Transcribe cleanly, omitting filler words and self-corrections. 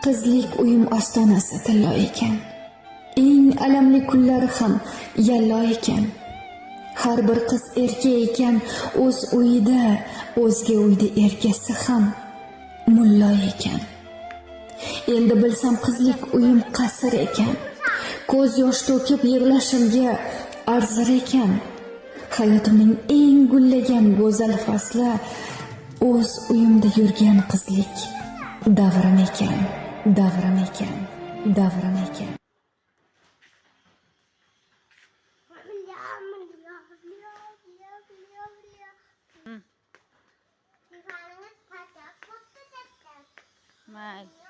Qizlik uyim ostonasi tillo ekan. Eng alamli kunlari ham yallo ekan. Har bir qiz erkak ekan, o'z uyida, o'zga uyda erkasi ham mullo ekan. Endi bilsam qizlik uyim qasr ekan. Ko'z yosh to'kib yig'lashimga arzir ekan. Hayotimning eng gullagan go'zal fasli o'z uyimda yurgan qizlik davrim ekan, davrim ekan, davrim ekan. Mal.